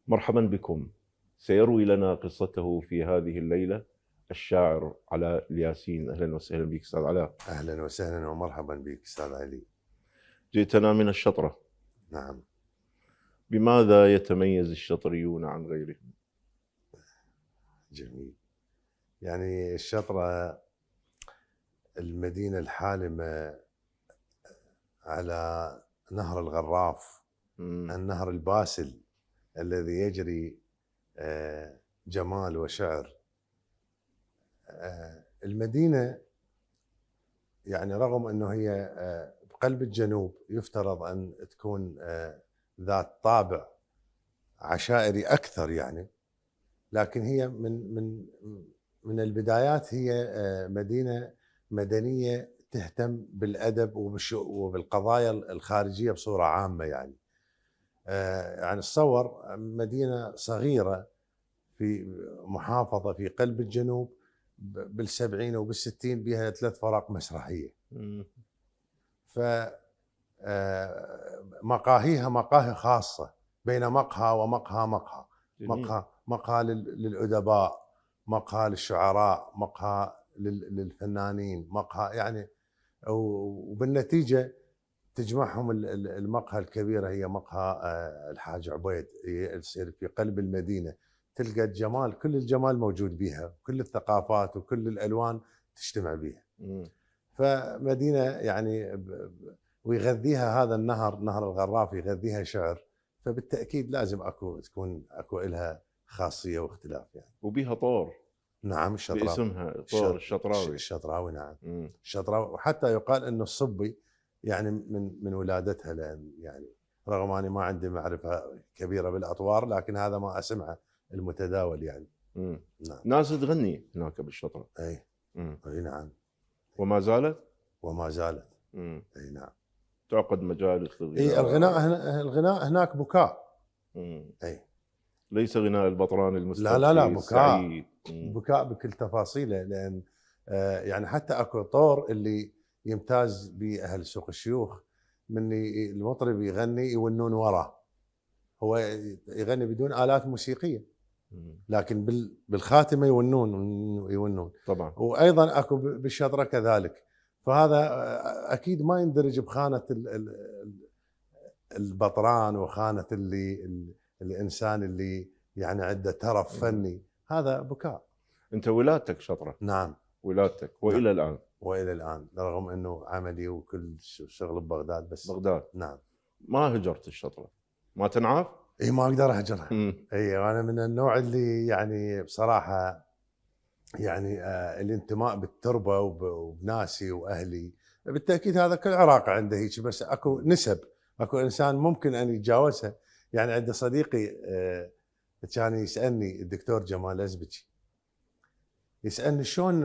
مرحبا بكم. سيروي لنا قصته في هذه الليلة الشاعر علاء الياسين. أهلا وسهلا بك أستاذ علاء. أهلا وسهلا ومرحبا بك أستاذ علي. جئتنا من الشطرة. نعم. بماذا يتميز الشطريون عن غيرهم؟ جميل. يعني الشطرة المدينة الحالمة على نهر الغراف، النهر الباسل الذي يجري جمال وشعر. المدينة يعني رغم أنه هي بقلب الجنوب يفترض أن تكون ذات طابع عشائري أكثر يعني، لكن هي من البدايات هي مدينة مدنية تهتم بالأدب وبالقضايا الخارجية بصورة عامة يعني. يعني تصور مدينة صغيرة في محافظة في قلب الجنوب بالسبعين وبالستين بها 3 فرق مسرحية. ف مقاهيها مقاهي خاصة بين مقهى ومقهى مقهى. مقهى للأدباء، مقهى للشعراء، مقهى للفنانين، مقهى يعني. وبالنتيجة تجمعهم المقهى الكبيرة هي مقهى الحاج عبيد، يصير في قلب المدينة. تلقى الجمال، كل الجمال موجود بها، كل الثقافات وكل الألوان تجتمع بها. فمدينة يعني ويغذيها هذا النهر، نهر الغراف يغذيها شعر، فبالتأكيد لازم تكون لها خاصية واختلاف يعني. وبها طور. نعم، الشطراوي باسمها طور الشطراوي. الشطراوي نعم. الشطراوي، وحتى يقال انه الصبي يعني من ولادتها، لان يعني رغم اني ما عندي معرفة كبيرة بالاطوار، لكن هذا ما اسمعه المتداول يعني. نعم. ناس تغني هناك بالشطرة. اي نعم. وما زالت. اي نعم. تعقد مجالس اي الغناء هناك بكاء. اي ليس غناء البطران المسترخي. لا بكاء السعيد. بكاء بكل تفاصيله، لان يعني حتى اكو طور اللي يمتاز به اهل سوق الشيوخ، من المطرب يغني يونون وراه، هو يغني بدون آلات موسيقية، لكن بالخاتمة يونون طبعا. وايضا اكو بالشطرة كذلك. فهذا اكيد ما يندرج بخانة البطران وخانة الانسان اللي يعني عنده ترف فني. هذا بكاء. انت ولادتك شطرة؟ نعم، ولادتك والى نعم. الان؟ والى الان، رغم انه عملي وكل شغل ببغداد، بس بغداد. نعم. ما هجرت الشطرة؟ ما تنعاف؟ اي ما اقدر اهجرها. اي انا من النوع اللي يعني بصراحة يعني الانتماء بالتربة وبناسي واهلي. بالتاكيد هذا كل عراق عنده هيك، بس اكو نسب، اكو انسان ممكن ان يتجاوزها. يعني عندي صديقي كان يسالني الدكتور جمال ازبكي، يسالني شلون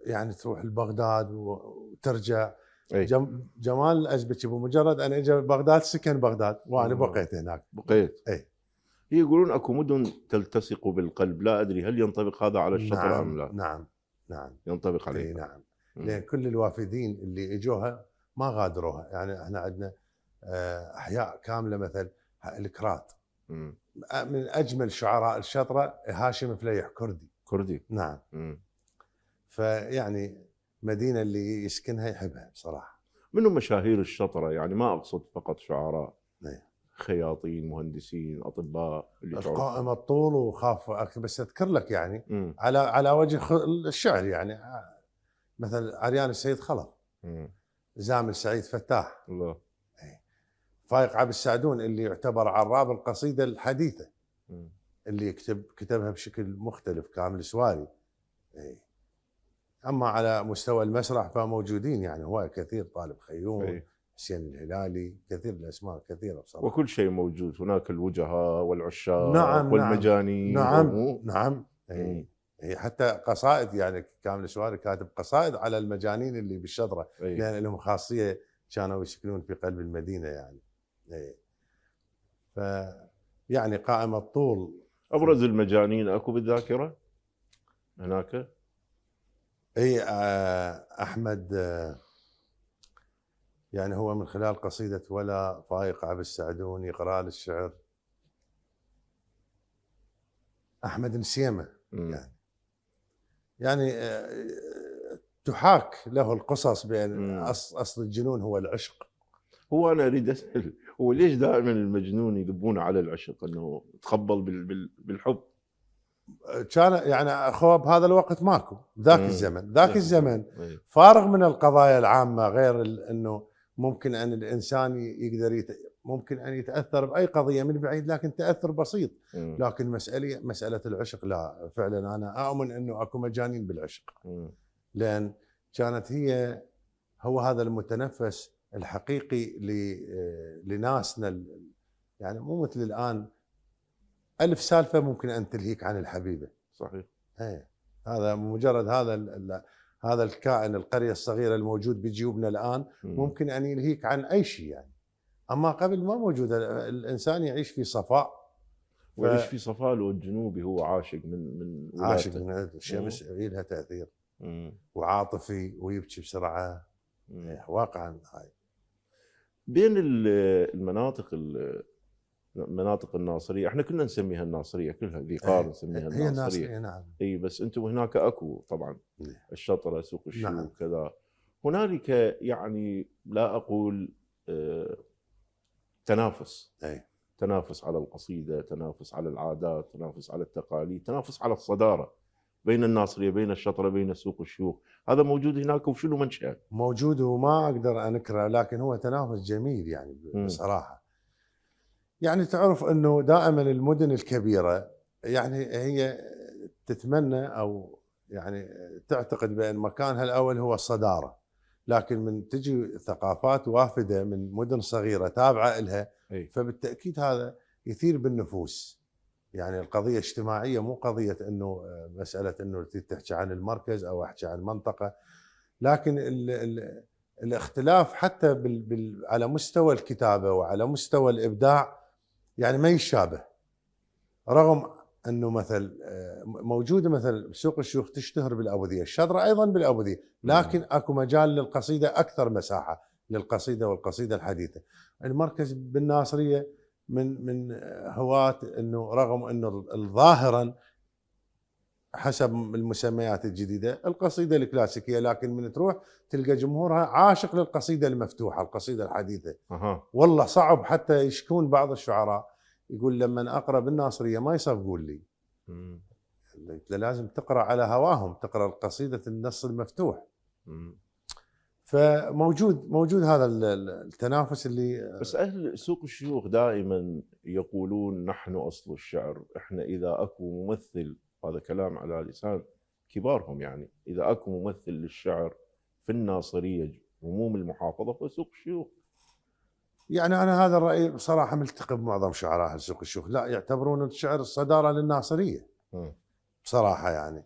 يعني تروح لبغداد وترجع. جمال الازبكي بمجرد ان اجى بغداد سكن بغداد، وانا بقيت هناك. بقيت. اي هي يقولون اكو مدن تلتصق بالقلب، لا ادري هل ينطبق هذا على الشطرة نعم ام لا؟ نعم ينطبق عليها. اي نعم. لان كل الوافدين اللي اجوها ما غادروها. يعني احنا عندنا احياء كامله، مثل الكرات، من اجمل شعراء الشطره هاشم فليح كردي. نعم. فيعني مدينه اللي يسكنها يحبها بصراحه. منو مشاهير الشطره؟ يعني ما اقصد فقط شعراء، نعم. خياطين، مهندسين، اطباء اللي القائم الطول وخاف بس اذكر لك يعني على وجه الشعر يعني، مثل عريان السيد خلف، زامل سعيد فتاح، الله، فايق عبد السعدون اللي يعتبر عراب القصيده الحديثه، اللي كتبها بشكل مختلف، كامل سواري. اما على مستوى المسرح فموجودين يعني هوايه كثير، طالب خيوم، حسين الهلالي، كثير الاسماء كثيره بصراحه. وكل شيء موجود هناك، الوجهاء والعشاق. نعم والمجانين. نعم. حتى قصائد، يعني كامل سواري كاتب قصائد على المجانين اللي بالشطره، لان لهم خاصيه، كانوا يسكنون في قلب المدينه يعني. ف يعني قائم الطول. ابرز المجانين اكو بالذاكره هناك؟ اي احمد، يعني هو من خلال قصيده ولا فايق عبد السعدون يقرا للشعر احمد نسيمه مم. يعني تحاك له القصص بان مم. اصل الجنون هو العشق. هو انا اريد اسال، هو ليش دائما المجنون يذبون على العشق انه تقبل بالحب؟ كان يعني اخو بهذا الوقت ماكو، ذاك مم. الزمن، ذاك الزمن إيه. فارغ من القضايا العامه، غير انه ممكن ان الانسان يقدر ممكن ان يتاثر باي قضيه من بعيد، لكن تاثر بسيط. مم. لكن مساله العشق لا، فعلا انا اؤمن انه اكو مجانين بالعشق، مم. لان كانت هو هذا المتنفس الحقيقي لناسنا، يعني مو مثل الان 1000 سالفه ممكن ان تلهيك عن الحبيبه. صحيح. ايه، هذا مجرد هذا الكائن، القريه الصغيره الموجود بجيوبنا الان مم. ممكن ان يلهيك عن اي شيء يعني. اما قبل ما موجود، الانسان يعيش في صفاء. ويعيش في صفاء الجنوبي، هو عاشق من عاشق ولادته. من الشمس، لها تاثير مم. وعاطفي ويبكي بسرعه. مم. إيه، واقعا هاي. بين المناطق الناصريه، احنا كنا نسميها الناصريه كلها، ذي قار نسميها هي الناصريه. الناصريه، نعم. اي بس انتم هناك اكو طبعا نعم. الشطره، سوق الشوك، نعم. كذا. هنالك يعني لا اقول تنافس، اي، تنافس على القصيده، تنافس على العادات، تنافس على التقاليد، تنافس على الصداره بين الناصريه، بين الشطره، بين سوق الشيوخ. هذا موجود هناك، وشنو منشأه؟ موجود وما اقدر انكره، لكن هو تنافس جميل يعني بصراحه. يعني تعرف انه دائما المدن الكبيره يعني هي تتمنى او يعني تعتقد بان مكانها الاول هو الصداره، لكن من تجي ثقافات وافده من مدن صغيره تابعه لها، فبالتاكيد هذا يثير بالنفوس. يعني القضيه اجتماعيه، مو قضيه انه مساله انه تحكي عن المركز او احكي عن منطقه، لكن ال الاختلاف حتى على مستوى الكتابه وعلى مستوى الابداع يعني ما يشابه. رغم انه مثل موجوده مثل سوق الشيوخ تشتهر بالابوذيه، الشطره ايضا بالابوذيه، لكن اكو مجال للقصيده، اكثر مساحه للقصيده والقصيده الحديثه. المركز بالناصريه من هواة انه رغم انه ظاهرا حسب المسميات الجديده القصيده الكلاسيكيه، لكن من تروح تلقى جمهورها عاشق للقصيده المفتوحه، القصيده الحديثه. والله صعب حتى يشكون بعض الشعراء، يقول لما اقرا بالناصريه ما يصفقون لي. لازم تقرا على هواهم، تقرا القصيده النص المفتوح. موجود هذا التنافس اللي بس اهل سوق الشيوخ دائما يقولون نحن اصل الشعر، احنا اذا اكو ممثل، هذا كلام على لسان كبارهم، يعني اذا اكو ممثل للشعر في الناصريه عموم المحافظه فسوق الشيوخ. يعني انا هذا الراي بصراحه ملتقي بمعظم شعراء سوق الشيوخ، لا يعتبرون الشعر الصداره للناصريه بصراحه. يعني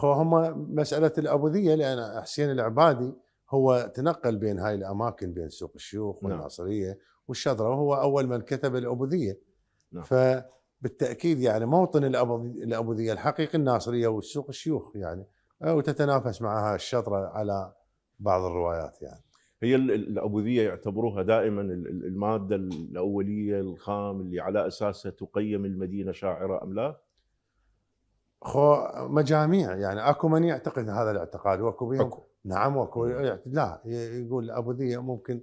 هم مساله الابوذيه، لان حسين العبادي هو تنقل بين هاي الاماكن، بين سوق الشيوخ والناصريه والشذره، وهو اول من كتب الابوذيه. فبالتاكيد يعني موطن الابوذيه الحقيقي الناصريه والسوق الشيوخ يعني، وتتنافس معها الشذره على بعض الروايات. يعني هي الابوذيه يعتبروها دائما الماده الاوليه الخام اللي على اساسها تقيم المدينه شاعره ام لا؟ مجاميع يعني، اكو من يعتقد هذا الاعتقاد، واكو بهم نعم، واكو لا يقول الابوذيه ممكن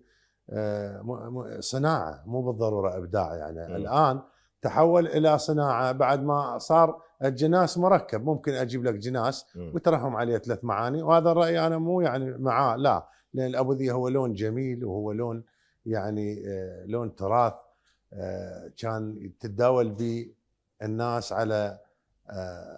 صناعه، مو بالضروره ابداع. يعني الان تحول الى صناعه بعد ما صار الجناس مركب، ممكن اجيب لك جناس وترحم عليه 3 معاني، وهذا الراي انا مو يعني معاه، لا، لان الابوذيه هو لون جميل، وهو لون يعني لون تراث كان تتداول به الناس على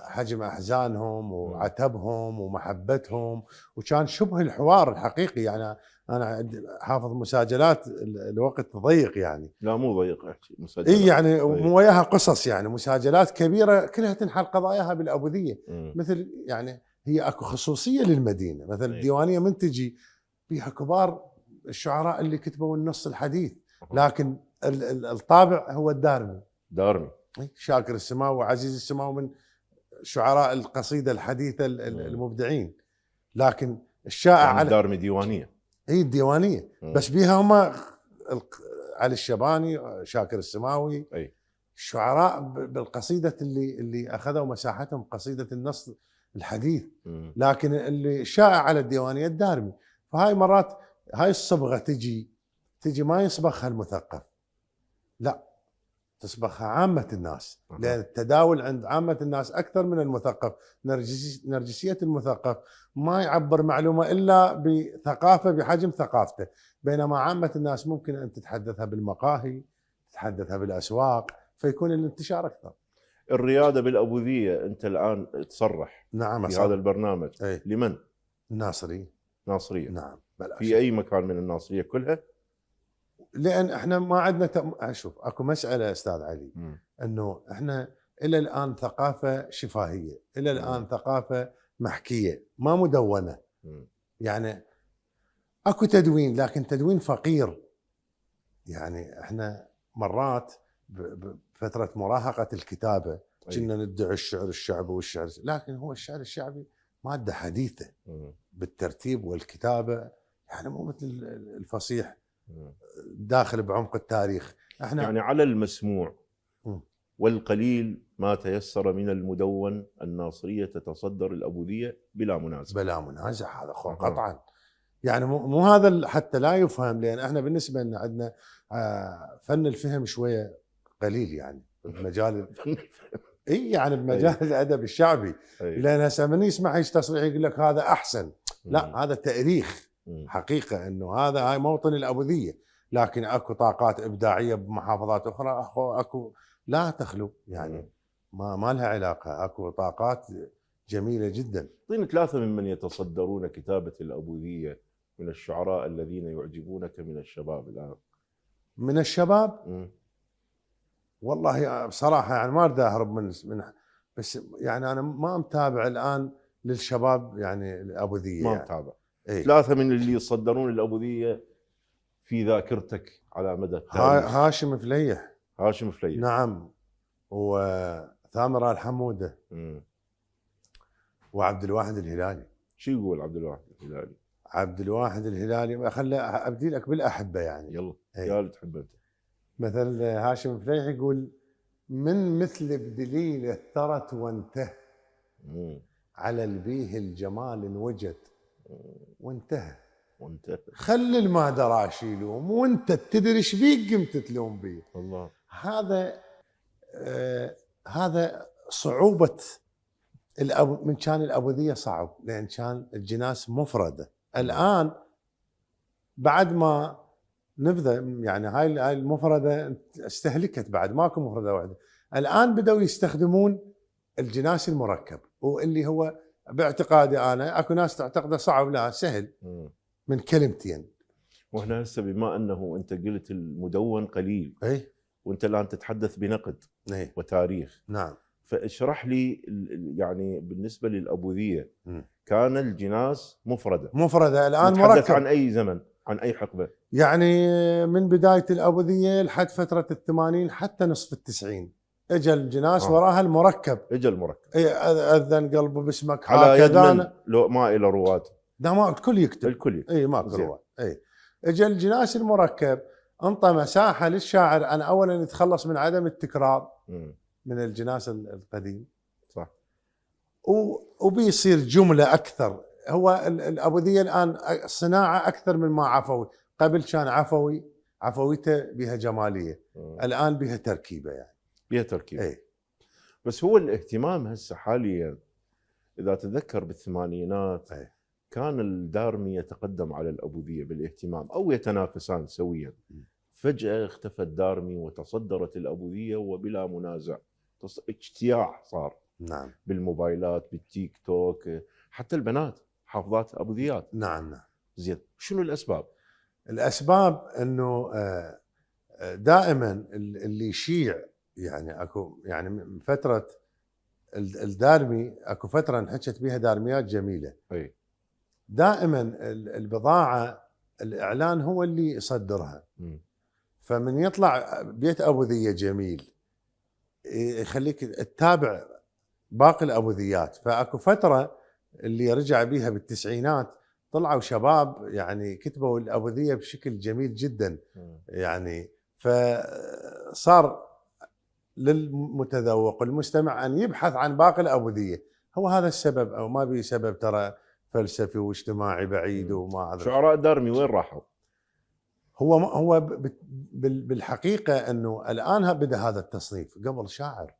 حجم احزانهم وعتبهم ومحبتهم، وكان شبه الحوار الحقيقي. يعني انا حافظ مساجلات، الوقت ضيق يعني. لا مو ضيق، احكي مساجلات. اي يعني مو وياها قصص، يعني مساجلات كبيره كلها تنحل قضاياها بالابوذيه. مثل يعني هي اكو خصوصيه للمدينه، مثلا الديوانيه من تجي فيها كبار الشعراء اللي كتبوا النص الحديث، لكن الطابع هو الدارمي. شاكر السماوي وعزيز السماوي من شعراء القصيدة الحديثة المبدعين، لكن الشائع يعني الدارمي ديوانية. هي الديوانية بس بيها هم علي الشباني، شاكر السماوي، الشعراء بالقصيدة اللي أخذوا مساحتهم قصيدة النص الحديث، لكن اللي شائع على الديوانية الدارمي. فهاي مرات هاي الصبغة تجي ما يصبغها المثقف، لا، تصبغها عامة الناس، لأن التداول عند عامة الناس أكثر من المثقف. نرجسية المثقف ما يعبر معلومة إلا بثقافة بحجم ثقافته، بينما عامة الناس ممكن أن تتحدثها بالمقاهي، تتحدثها بالأسواق، فيكون الانتشار أكثر. الريادة بالأبوذية أنت الآن تصرح نعم في هذا البرنامج. أي. لمن؟ الناصرية. ناصرية. نعم. في أي مكان من الناصرية كلها؟ لأن احنا ما عندنا شوف، اكو مسألة أستاذ علي، أنه احنا إلى الآن ثقافة شفاهية، إلى الآن ثقافة محكية ما مدونة. يعني اكو تدوين، لكن تدوين فقير. يعني احنا مرات بفترة مراهقة الكتابة كنا ندعي الشعر الشعبي والشعر، لكن هو الشعر الشعبي مادة حديثة بالترتيب والكتابة، يعني مو مثل الفصيح داخل بعمق التاريخ. احنا يعني على المسموع والقليل ما تيسر من المدون، الناصرية تتصدر الأبوذية بلا منازع. بلا منازع، هذا قطعا. يعني مو هذا حتى لا يفهم، لأن احنا بالنسبة لنا عندنا فن الفهم شوية قليل، يعني بمجال اي، يعني بمجال الادب الشعبي. لان هسه من يسمع ايش تصريح يقول لك هذا احسن، لا، هذا تاريخ حقيقه، انه هاي موطن الابوذيه. لكن اكو طاقات ابداعيه بمحافظات اخرى، اكو لا تخلو، يعني ما لها علاقه، اكو طاقات جميله جدا. اعطيني 3 ممن يتصدرون كتابه الابوذيه من الشعراء الذين يعجبونك من الشباب الان. من الشباب؟ والله بصراحه يعني ما اريد اهرب من بس يعني انا ما متابع الان للشباب، يعني الابوذيه ما يعني. متابع. إيه؟ 3 من اللي يتصدرون الابوذيه في ذاكرتك على مدى التاريخ. هاشم فليح. هاشم فليح. نعم. وثامر الحموده. وعبد الواحد الهلالي. شو يقول عبد الواحد الهلالي؟ عبد الواحد الهلالي خلي ابدي لك بالاحبه يعني. يلا. إيه؟ يا اللي تحب انت. مثل هاشم فليح يقول: من مثل بدليل اثرت وانته، على البيه الجمال انوجد وانتهى. خلي ما دراش يلوم، وانت تدري ايش بيك قمت تلوم بيه. الله. هذا صعوبه من كان الابوذيه صعب، لان كان الجناس مفرده. الان بعد ما نبذا، يعني هاي المفرده استهلكت، بعد ماكو مفرده واحده. الان بداوا يستخدمون الجناس المركب، واللي هو باعتقادي انا، اكو ناس تعتقده صعب، لا سهل، من كلمتين. وهنا هسه بما انه انت قلت المدون قليل، وانت الان تتحدث بنقد وتاريخ. نعم. فاشرح لي يعني بالنسبه للابوذيه، كان الجناس مفرده الان مركب. عن اي زمن؟ عن اي حقبه؟ يعني من بدايه الابوذيه لحد فتره ال80 حتى نصف ال90 اجى الجناس وراها المركب. اجى المركب. اذن قلبه باسمك على يد من؟ لو ما الى رواه. ده ما الكل يكتب. الكل. اي ماكو رواه. اي اجى الجناس المركب، انطى مساحه للشاعر ان اولا يتخلص من عدم التكرار من الجناس القديم. صح. وبيصير جمله اكثر. هو الابوذيه الان صناعه اكثر من ما عفوي. قبل كان عفويته بها جماليه، الان بها تركيبه، يعني بها تركيبه. اي. بس هو الاهتمام هسه حاليا، اذا تذكر بالثمانينات كان الدارمي يتقدم على الابوذيه بالاهتمام او يتنافسان سويا. فجاه اختفى الدارمي وتصدرت الابوذيه وبلا منازع. اجتياح صار. نعم. بالموبايلات، بالتيك توك، حتى البنات حافظات ابوذيات. نعم. زين، شنو الاسباب؟ الاسباب انه دائما اللي يشيع، يعني اكو، يعني من فتره الدارمي اكو فتره انحكت بها دارميات جميله. اي. دائما البضاعه، الاعلان هو اللي يصدرها. فمن يطلع بيت ابوذيه جميل يخليك تتابع باقي الابوذيات. فاكو فتره اللي رجع بيها بالتسعينات، طلعوا شباب يعني كتبوا الابوذيه بشكل جميل جدا. يعني فصار للمتذوق والمستمع ان يبحث عن باقي الابوذيه. هو هذا السبب، او ما بي سبب ترى فلسفي واجتماعي بعيد وما هذا. شعراء دارمي وين راحوا؟ هو بالحقيقه انه الان بدا هذا التصنيف. قبل شاعر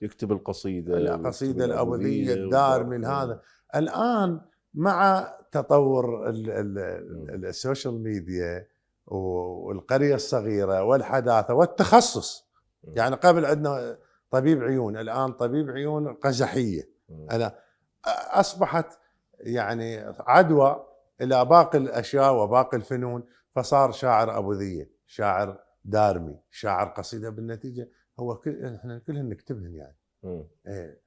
يكتب القصيده، القصيده الابوذيه الدارمي هذا. الان مع تطور السوشيال ميديا والقريه الصغيره والحداثه والتخصص، يعني قبل عندنا طبيب عيون، الان طبيب عيون قزحيه، أنا اصبحت يعني عدوى الى باقي الاشياء وباقي الفنون، فصار شاعر ابوذيه، شاعر دارمي، شاعر قصيده. بالنتيجه هو احنا كلهن نكتبهن يعني. إيه.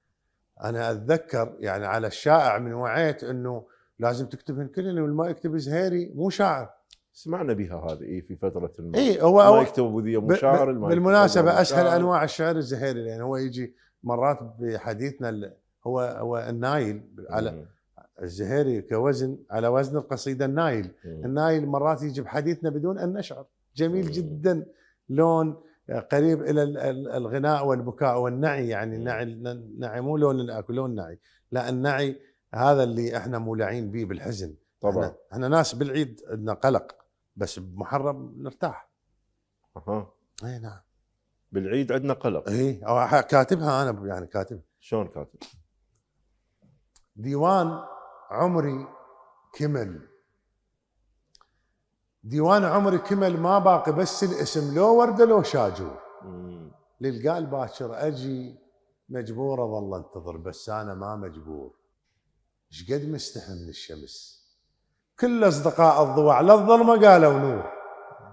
انا اتذكر يعني على الشائع من وعيت انه لازم تكتبهن كلهن، واللي ما يكتب زهيري مو شاعر. سمعنا بها هذه في فتره ما. هو ما يكتب ابوذيه مو شاعر. بالمناسبه اسهل انواع الشعر الزهيري، لان هو يجي مرات بحديثنا هو النايل على الزهيري كوزن على وزن القصيده النايل. النايل مرات يجي بحديثنا بدون ان نشعر، جميل جدا، لون قريب الى الغناء والبكاء والنعي. يعني النعي مو لون الاكل، لون النعي، لا النعي هذا اللي احنا مولعين به بالحزن. طبعا احنا ناس بالعيد عندنا قلق، بس بمحرم نرتاح. اي نعم، بالعيد عندنا قلق. اي كاتبها انا، يعني كاتب. شلون كاتب؟ ديوان عمري كمل، ديوان عمري كمل، ما باقي بس الاسم، لو ورده لو شاجور. للقال باكر اجي مجبور اظل انتظر، بس انا ما مجبور، شقد مستحي من الشمس، كل اصدقاء الضوع للظلمه قالوا نور،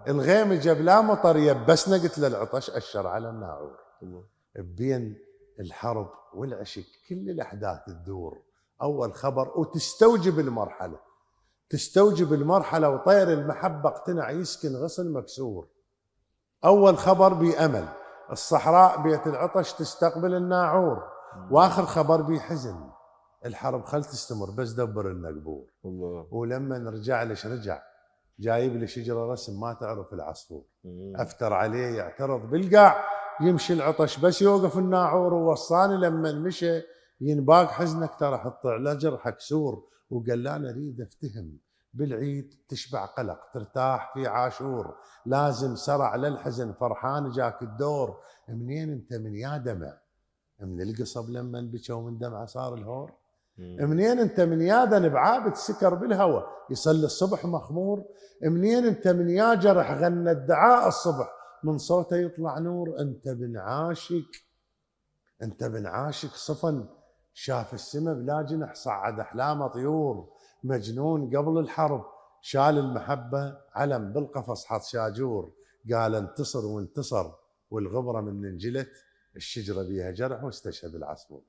الغيم جاب لا مطر يبسنا، قلت له العطش اشر على الناعور. بين الحرب والعشق كل الاحداث تدور، اول خبر وتستوجب المرحله، تستوجب المرحله، وطير المحبه اقتنع يسكن غصن مكسور. اول خبر بامل، الصحراء بيت العطش تستقبل الناعور، واخر خبر بحزن، الحرب خل تستمر بس دبر النقبور. ولما نرجع ليش رجع جايب لي شجره رسم ما تعرف العصفور، افتر عليه يعترض بالقاع، يمشي العطش بس يوقف الناعور، ووصاني لما مشى ينباق حزنك ترى حط على جرحك سور، وقال لا انا اريد افتهم، بالعيد تشبع قلق ترتاح في عاشور، لازم سرع للحزن فرحان جاك الدور، منين انت من يا دمع، من القصب لما بكى ومن دمعه صار الهور، منين انت من يا ذنب عابد سكر بالهوى يصلي الصبح مخمور، منين انت من يا جرح غنى الدعاء الصبح من صوته يطلع نور، انت بن عاشق، انت بن عاشق صفن شاف السما بلا جنح صعد احلامه طيور، مجنون قبل الحرب شال المحبه علم بالقفص حط شاجور، قال انتصر وانتصر والغبره من انجلت، الشجره بيها جرح واستشهد العصفور.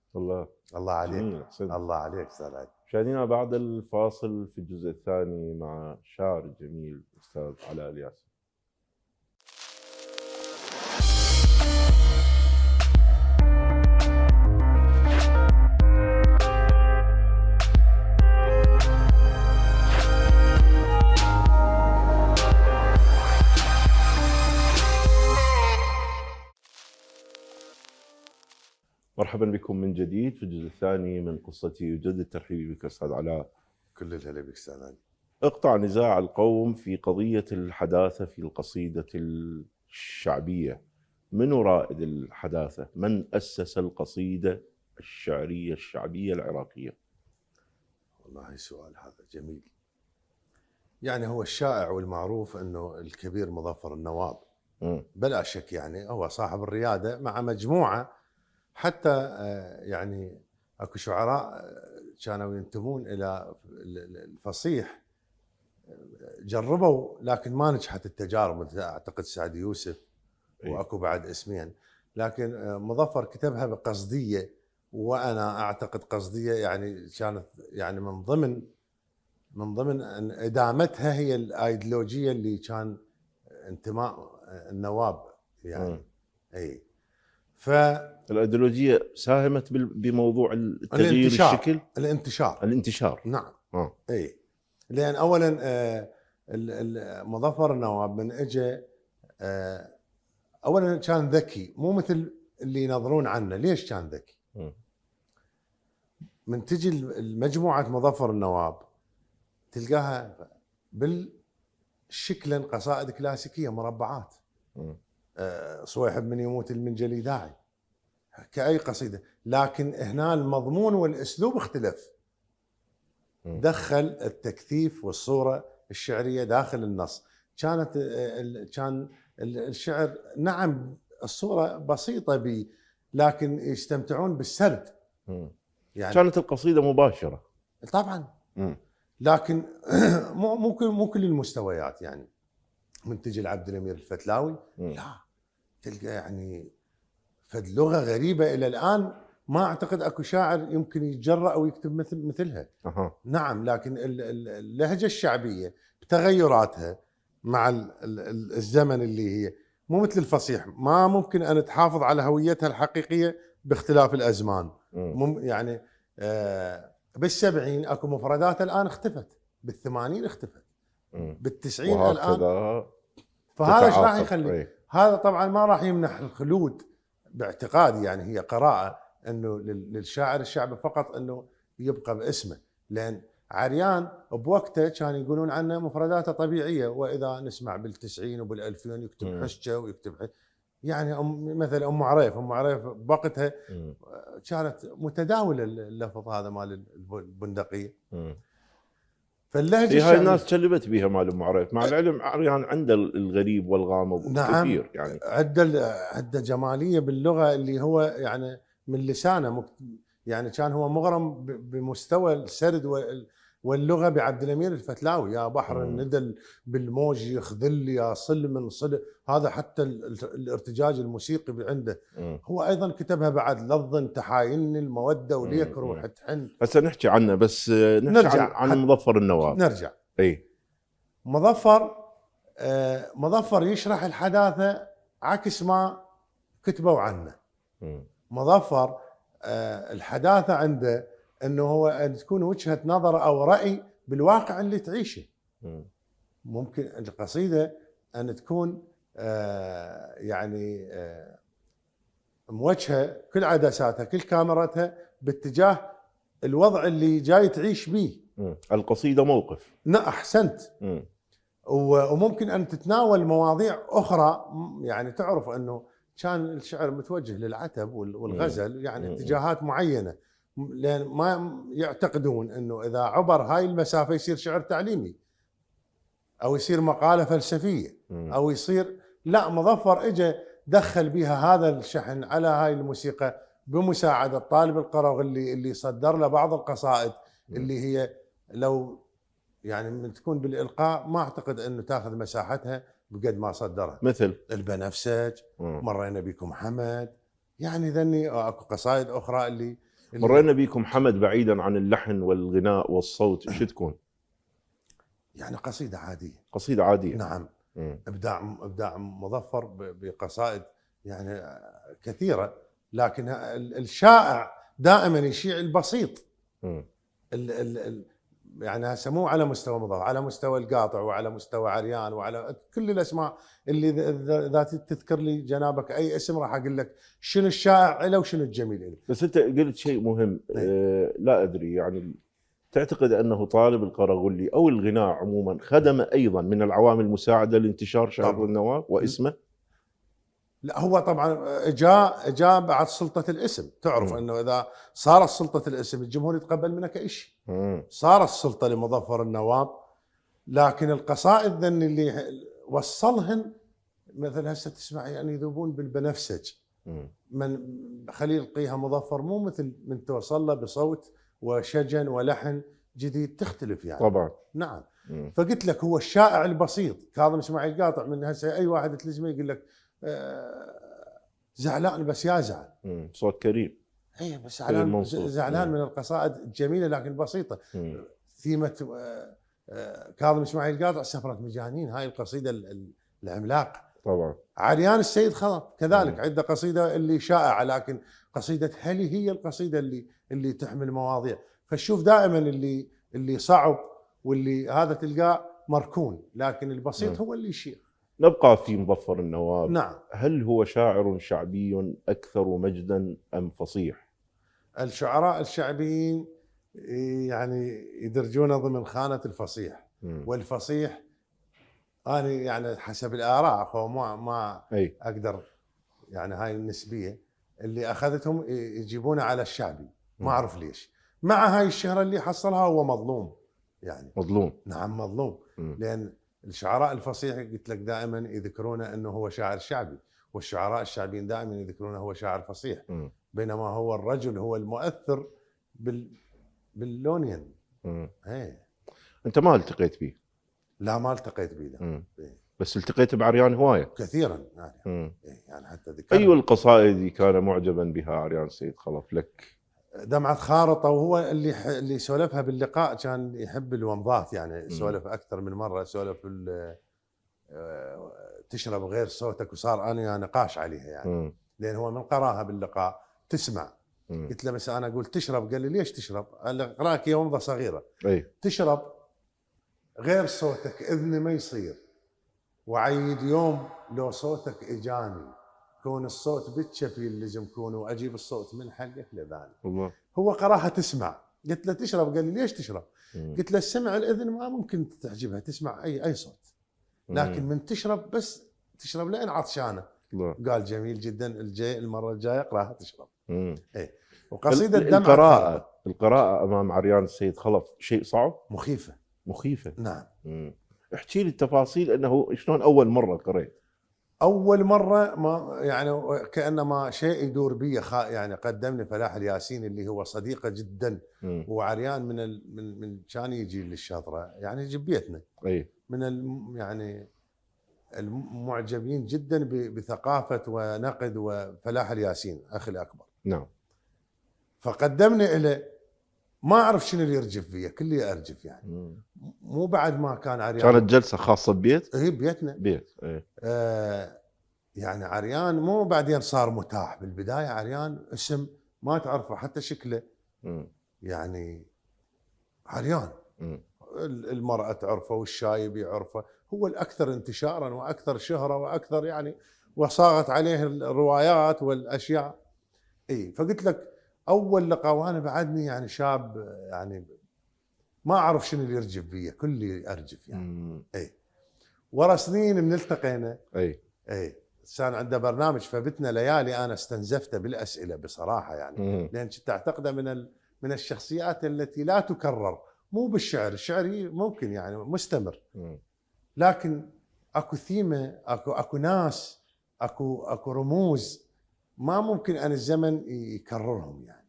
الله عليك، الله عليك استاذ علي. مشاهدينا بعد الفاصل في الجزء الثاني مع الشاعر الجميل الاستاذ علاء الياسي. مرحبا بكم من جديد في الجزء الثاني من قصتي. يجدد ترحيبي بك استاذ علاء. كل الهلا بك استاذ علي. اقطع نزاع القوم في قضية الحداثة في القصيدة الشعبية. من رائد الحداثة؟ من أسس القصيدة الشعرية الشعبية العراقية؟ والله سؤال هذا جميل. يعني هو الشائع والمعروف أنه الكبير مظفر النواب بلا شك، يعني هو صاحب الريادة مع مجموعة، حتى يعني اكو شعراء كانوا ينتمون الى الفصيح جربوا لكن ما نجحت التجارب، مثل اعتقد سعد يوسف واكو بعد اسمين، لكن مظفر كتبها بقصديه، وانا اعتقد قصديه يعني كانت يعني من ضمن ادامتها هي الايديولوجيه اللي كان انتماء النواب يعني. اي الايديولوجيه ساهمت بموضوع التغيير الشكل، الانتشار. نعم. اي لان اولا مظفر النواب من اجى اولا كان ذكي، مو مثل اللي ينظرون عنه. ليش كان ذكي؟ من تجي المجموعه مظفر النواب تلقاها بالشكل قصائد كلاسيكيه مربعات. صويحب من يموت المنجلي داعي كأي قصيدة، لكن هنا المضمون والأسلوب اختلف. دخل التكثيف والصورة الشعرية داخل النص. كان الشعر نعم الصورة بسيطة لكن يستمتعون بالسرد. يعني كانت القصيدة مباشرة طبعا. لكن مو كل المستويات. يعني من تجي لعبد الأمير الفتلاوي لا، تلقى يعني فد لغة غريبة إلى الآن ما أعتقد أكو شاعر يمكن يتجرأ أو يكتب مثلها. نعم، لكن اللهجة الشعبية بتغيراتها مع الزمن اللي هي مو مثل الفصيح، ما ممكن أن تحافظ على هويتها الحقيقية باختلاف الأزمان. يعني بالسبعين أكو مفردات الآن اختفت، بالثمانين اختفت، بالتسعين الآن. فهذا ايش راح يخلي؟ هذا طبعا ما راح يمنح الخلود باعتقادي. يعني هي قراءة انه للشاعر الشعبي فقط انه يبقى باسمه، لان عريان بوقته كانوا يقولون عنه مفرداته طبيعية، واذا نسمع بالتسعين وبال2000 يكتب حشة ويكتب يعني مثل ام عريف بوقتها كانت متداولة اللفظ هذا مال البندقية. فاللهجة هاي الناس تشلبت بها مال ام عريف، مع العلم عريان عنده الغريب والغامض. نعم كثير يعني عنده جمالية باللغة اللي هو يعني من لسانه يعني كان هو مغرم بمستوى السرد واللغة بعبد الأمير الفتلاوي. يا بحر الندل بالموج يخذل يا صل من صل، هذا حتى الارتجاج الموسيقي عنده. هو أيضا كتبها بعد لظ تحاين المودة وليك روح تحن. هسه نحكي عنه، بس نحكي عن مظفر النواب. نرجع. اي مظفر يشرح الحداثة عكس ما كتبوا عنه. مظفر الحداثة عنده انه هو أن تكون وجهة نظر او رأي بالواقع اللي تعيشه. ممكن القصيدة ان تكون يعني موجهة كل عدساتها كل كاميرتها باتجاه الوضع اللي جاي تعيش به. القصيدة موقف. احسنت. وممكن ان تتناول مواضيع اخرى. يعني تعرف انه كان الشعر متوجه للعتب والغزل، يعني اتجاهات معينه، لان ما يعتقدون انه اذا عبر هاي المسافه يصير شعر تعليمي او يصير مقاله فلسفيه او يصير. لا، مظفر اجى دخل بها هذا الشحن على هاي الموسيقى بمساعده طالب القروغ اللي صدر له بعض القصائد اللي هي لو يعني من تكون بالإلقاء ما أعتقد أنه تأخذ مساحتها بقد ما صدرها، مثل البنفسج، مرينا بكم حمد. يعني ذني أكو قصائد أخرى اللي مرينا بكم حمد بعيدا عن اللحن والغناء والصوت. شو تكون؟ يعني قصيدة عادية. قصيدة عادية. نعم. إبداع مظفر بقصائد يعني كثيرة، لكن الشائع دائما يشيع البسيط. يعني هسه مو على مستوى مظفر، على مستوى القاطع وعلى مستوى عريان وعلى كل الاسماء اللي اذا تذكر لي جنابك اي اسم راح اقول لك شنو الشائع له وشنو الجميل له. بس انت قلت شيء مهم. لا ادري، يعني تعتقد انه طالب القرغلي او الغناء عموما خدم ايضا من العوامل المساعده لانتشار شعر النواب واسمه؟ لا، هو طبعا جاء بعد سلطه الاسم. تعرف انه اذا صارت سلطه الاسم الجمهور يتقبل منك كشيء. صارت السلطه لمظفر النواب، لكن القصائد ذن اللي وصلهن مثل هسه تسمع يعني يذوبون بالبنفسج. من خليل قيها مظفر مو مثل من توصل له بصوت وشجن ولحن جديد، تختلف يعني. طبعا. نعم. فقلت لك هو الشائع البسيط. كاظم اسماعيل قاطع من هسه اي واحد تلزمه يقول لك زعلان بس يا زعل. صوت كريم. اي بس زعلان من القصائد الجميله لكن بسيطه. ثيمه كاظم اسماعيل قاطع سفره مجانين، هاي القصيده العملاقه. طبعا. عريان السيد خلط كذلك عنده قصيده اللي شائعه، لكن قصيده هلي هي القصيده اللي تحمل مواضيع. فشوف دائما اللي صعب واللي هذا تلقاه مركون، لكن البسيط هو اللي يشير. نبقى في مظفر النواب. نعم. هل هو شاعر شعبي أكثر مجدا أم فصيح؟ الشعراء الشعبيين يعني يدرجون ضمن خانة الفصيح. والفصيح أنا يعني حسب الآراء، ما أي. أقدر يعني هاي النسبية اللي أخذتهم يجيبونه على الشعبي، ما أعرف ليش. مع هاي الشهرة اللي حصلها هو مظلوم يعني. مظلوم. نعم مظلوم. لأن الشعراء الفصيح قلت لك دائما يذكرونه أنه هو شاعر شعبي، والشعراء الشعبيين دائما يذكرونه هو شاعر فصيح. بينما هو الرجل هو المؤثر باللونين. أنت ما التقيت به؟ لا ما التقيت به لا. بس التقيت بعريان هواية كثيرا يعني. يعني حتى ذكرت. أي القصائد كان معجبا بها عريان سيد خلف لك؟ دمعة خارطة، وهو اللي سولفها باللقاء كان يحب الومضات يعني. سولف أكثر من مرة، سولف تشرب غير صوتك، وصار أنا نقاش عليها يعني. لأن هو من قراها باللقاء تسمع. قلت له مثلا أنا أقول تشرب، قال لي ليش تشرب؟ قال لي أقراك يا ومضة صغيرة. أي. تشرب غير صوتك إذن ما يصير، وعيد يوم لو صوتك إجاني، كون الصوت بتشفي اللزم كون، وأجيب الصوت من حقك لذاني. هو قراها تسمع. قلت له تشرب، قال لي ليش تشرب؟ قلت له السمع الإذن ما ممكن تعجبها تسمع أي صوت، لكن من تشرب بس تشرب لين عطشانة. قال جميل جدا، المرة الجاية اقراها تشرب. إيه. وقصيدة دمعة القراءة أمام عريان السيد خلف شيء صعب؟ مخيفة. نعم. احكي لي التفاصيل، انه شلون اول مره قريت؟ اول مره ما يعني كانما شيء يدور بي يعني قدمني فلاح الياسين اللي هو صديقه جدا. وعريان من كان يجي للشاطره يعني يجي بيتنا. اي. من يعني المعجبين جدا بثقافه ونقد وفلاح الياسين اخي الاكبر. نعم. فقدمني له، ما اعرف شنو اللي يرجف فيه، كله ارجف يعني. مو بعد ما كان عريان. كانت جلسه خاصه ببيت؟ اي بيتنا. بيت. اي. يعني عريان مو بعدين صار متاح، بالبدايه عريان اسم ما تعرفه حتى شكله. يعني عريان. المراه تعرفه والشايب يعرفه، هو الاكثر انتشارا واكثر شهره واكثر يعني، وصاغت عليه الروايات والاشياء. اي فقلت لك اول لقاء وانا بعدني يعني شاب يعني ما اعرف شنو اللي يرجف بيه، كل ارجف يعني. اي ورا سنين من التقينا. اي كان عنده برنامج فبتنا ليالي، انا استنزفته بالاسئله بصراحه يعني. لان كنت اعتقده من الشخصيات التي لا تكرر، مو بالشعر، الشعر ممكن يعني مستمر، لكن اكو ثيمه، اكو ناس، اكو رموز ما ممكن ان الزمن يكررهم يعني.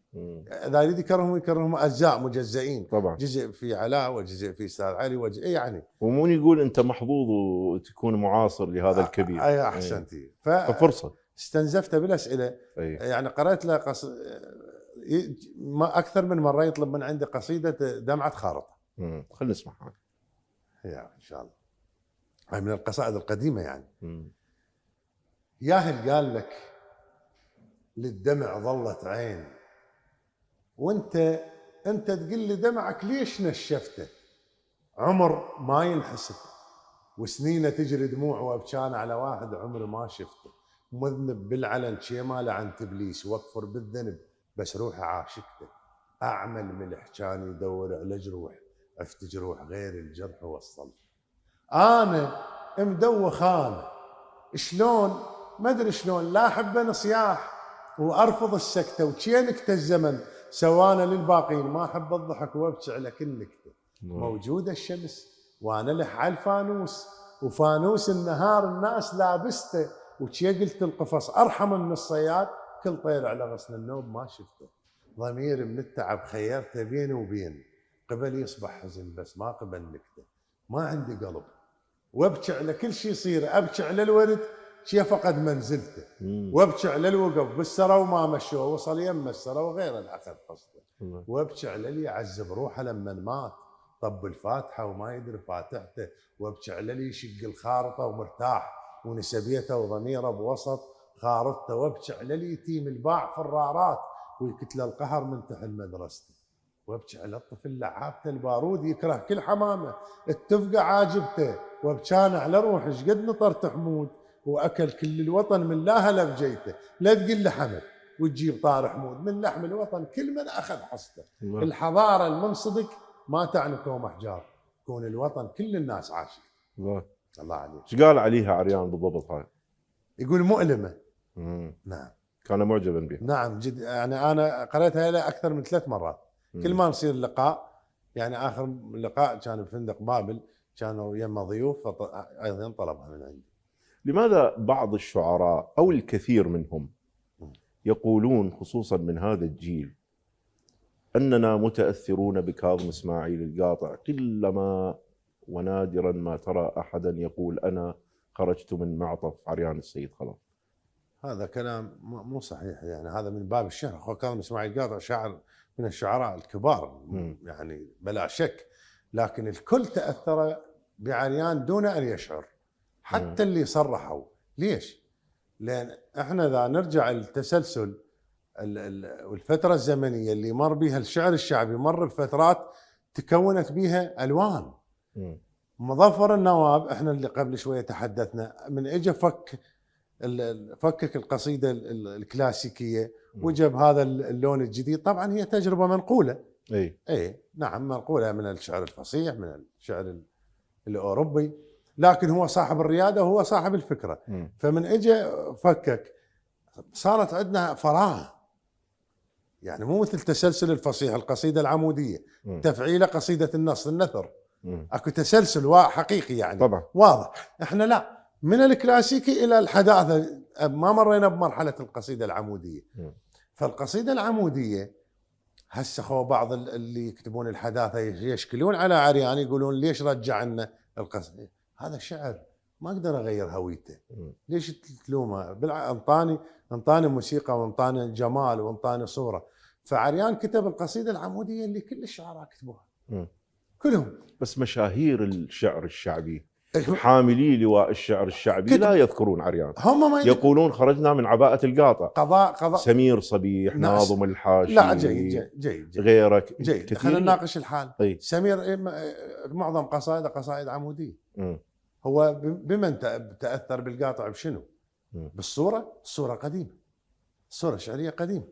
اذا يريد يكررهم اجزاء مجزئين طبعا، جزء في علاء وجزء في استاذ علي وجزء يعني. ومو يقول انت محظوظ وتكون معاصر لهذا الكبير. اي احسنتي. ففرصه استنزفته بالاسئله. يعني قرأت له ما اكثر من مره يطلب من عندي قصيده دمعه خارطه. خلينا نسمعها يا ان شاء الله. هاي من القصائد القديمه يعني. ياهل قال لك للدمع ظلت عين، وانت تقول لي دمعك ليش نشفته؟ عمر ما ينحسب وسنينه تجري دموع وابكانا على واحد عمري ما شفته، مذنب بالعلن شيما لعنت ابليس واكفر بالذنب بس روحي عاشقته، اعمل ملح كان يدور على جروح، عفت جروح غير الجرح والصلف، انا مدوخ انا شلون ما ادري شلون، لا احب نصياح وارفض السكته، وشينكته الزمن سوانا للباقين، ما احب الضحك وابكي على كل نكته، موجوده الشمس وانا لح على الفانوس، وفانوس النهار الناس لابسته، وشي قلت القفص ارحم من الصياد، كل طير على غصن النوم ما شفته، ضميري من التعب خيرته بيني وبين، قبل يصبح حزن بس ما قبل نكته، ما عندي قلب وابكي على كل شيء يصير، ابكي على الورد شي فقد منزلته، وابكي على الوقف بالسرى وما مشوه وصل يم السرى وغيره الاخذ قصده، وابكي على اللي يعذب روحه لما مات طب الفاتحه وما يدري فاتحته، وابكي على اللي يشق الخارطه ومرتاح ونسبيته وضميره بوسط خارطته، وابكي على اليتيم الباع في الرارات ويكتله القهر من تحت مدرسته، وابكي على الطفل لعابته البارود يكره كل حمامه التفقع عاجبته، وبكان على روحي ايش قد نطرت حمود واكل كل الوطن من لا هلا بجيته، لا تقل له حمد وتجيب طار حمود من لحم الوطن كل من اخذ حصته. الحضاره المنصدق ما تعني كوم احجار، كون الوطن كل الناس عاشق. الله عليك. ايش قال عليها عريان بالضبط هاي؟ يقول مؤلمه. نعم. كان معجبا بها. نعم جد، يعني انا قريتها له اكثر من 3 مرات. كل ما نصير لقاء، يعني اخر لقاء كان بفندق بابل، كانوا يما ضيوف ايضا طلبها من عندي. لماذا بعض الشعراء او الكثير منهم يقولون خصوصا من هذا الجيل اننا متاثرون بكاظم اسماعيل القاطع، قلما ونادرا ما ترى احدا يقول انا خرجت من معطف عريان السيد خلف؟ هذا كلام مو صحيح، يعني هذا من باب الشهرة. اخو كاظم اسماعيل القاطع شاعر من الشعراء الكبار يعني بلا شك، لكن الكل تاثر بعريان دون ان يشعر، حتى اللي صرحوا. ليش؟ لان احنا اذا نرجع التسلسل والفتره الزمنيه اللي مر بها الشعر الشعبي، مر بفترات تكونت بها الوان. مظفر النواب احنا اللي قبل شويه تحدثنا، من اجى فكك القصيده الكلاسيكيه وجب هذا اللون الجديد. طبعا هي تجربه منقوله، اي نعم منقوله من الشعر الفصيح، من الشعر الاوروبي، لكن هو صاحب الرياده وهو صاحب الفكره. فمن اجى فكك صارت عندنا فراغ، يعني مو مثل تسلسل الفصيح القصيده العموديه، تفعيله قصيده النثر، اكو تسلسل حقيقي يعني طبعا واضح. احنا لا، من الكلاسيكي الى الحداثه ما مرينا بمرحله القصيده العموديه. فالقصيده العموديه هسه خو بعض اللي يكتبون الحداثه يشكلون على عريان، يقولون ليش رجع لنا القصيده؟ هذا شعر ما اقدر اغير هويته، ليش تلومه؟ انطاني موسيقى وانطاني جمال وانطاني صوره. فعريان كتب القصيده العموديه اللي كل الشعراء كتبوها كلهم. بس مشاهير الشعر الشعبي حاملي لواء الشعر الشعبي لا يذكرون عريان، هم ما يقولون خرجنا من عباءة القاطع. قضاء سمير صبيح، ناظم الحاشي. لا جيد غيرك جيد. خلينا نناقش الحال. سمير معظم قصائد عموديه. هو بمن تاثر بالقاطع؟ بشنو؟ الصوره قديمه، الصوره الشعريه قديمه،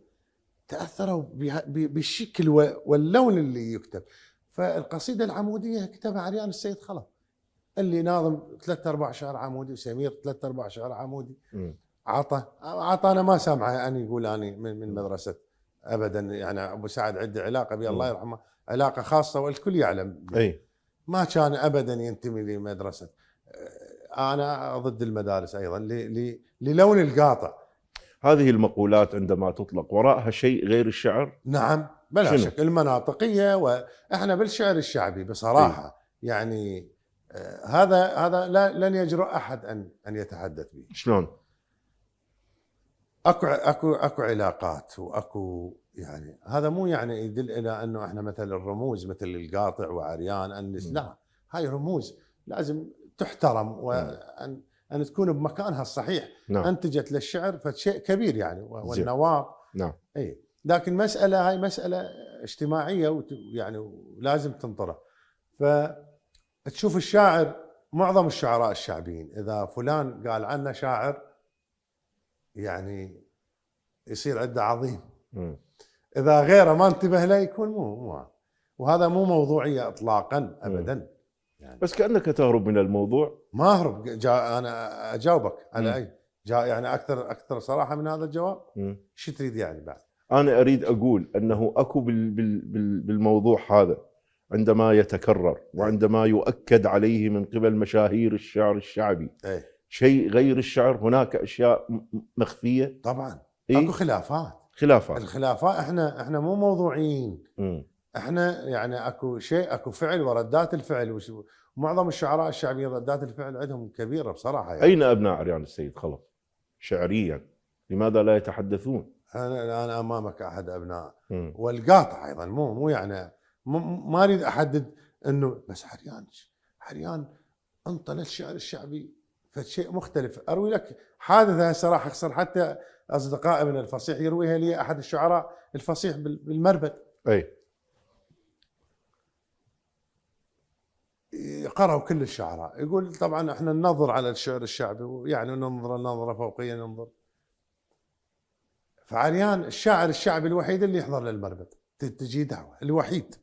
تاثروا بالشكل واللون اللي يكتب. فالقصيده العموديه كتبها عريان السيد خلف، اللي ناظم 3/4 شعر عمودي، وسمير 3/4 شعر عمودي. عطا انا ما سامعه ان يقول اني من مدرسه ابدا، يعني ابو سعد عندي علاقه به الله يرحمه، علاقه خاصه والكل يعلم. ما كان ابدا ينتمي لمدرسه. انا ضد المدارس ايضا للون القاطع. هذه المقولات عندما تطلق وراءها شيء غير الشعر؟ نعم بلا شك، المناطقيه. واحنا بالشعر الشعبي بصراحه يعني هذا لن يجرؤ احد ان يتحدث به. شلون؟ اكو علاقات واكو، يعني هذا مو يعني يدل الى انه احنا مثل الرموز مثل القاطع وعريان لا، هاي رموز لازم تحترم وان تكون بمكانها الصحيح. انتجت للشعر فشيء كبير يعني، والنواب. اي لكن هاي مساله اجتماعيه يعني ولازم تنطرح. فتشوف الشاعر، معظم الشعراء الشعبيين اذا فلان قال عنه شاعر يعني يصير عنده عظيم، اذا غيره ما انتبه له يكون مو. وهذا مو موضوعيه اطلاقا ابدا يعني. بس كانك تهرب من الموضوع. ما اهرب، انا اجاوبك على اي يعني اكثر صراحه من هذا الجواب. شو تريد يعني بعد؟ انا اريد اقول انه اكو بالموضوع هذا عندما يتكرر وعندما يؤكد عليه من قبل مشاهير الشعر الشعبي شيء غير الشعر، هناك اشياء مخفيه طبعا. اكو خلافات. الخلافات احنا مو موضوعيين. احنا يعني اكو فعل وردات الفعل، ومعظم الشعراء الشعبيين ردات الفعل عندهم كبيره بصراحه يعني. اين ابناء عريان السيد خلف شعريا؟ لماذا لا يتحدثون؟ انا امامك احد ابناء. والقاطع ايضا مو يعني ما اريد احدد انه بس عريان انطى للشعر الشعبي فشيء مختلف. اروي لك حادثه هسه راح اخسر حتى اصدقائي من الفصيح، يرويها لي احد الشعراء الفصيح بالمربد. قرأوا كل الشعراء. يقول طبعا احنا ننظر على الشعر الشعبي، ويعني ننظر نظرة فوقية ننظر. فعريان الشاعر الشعبي الوحيد اللي يحضر للمربد، تجي دعوة الوحيد.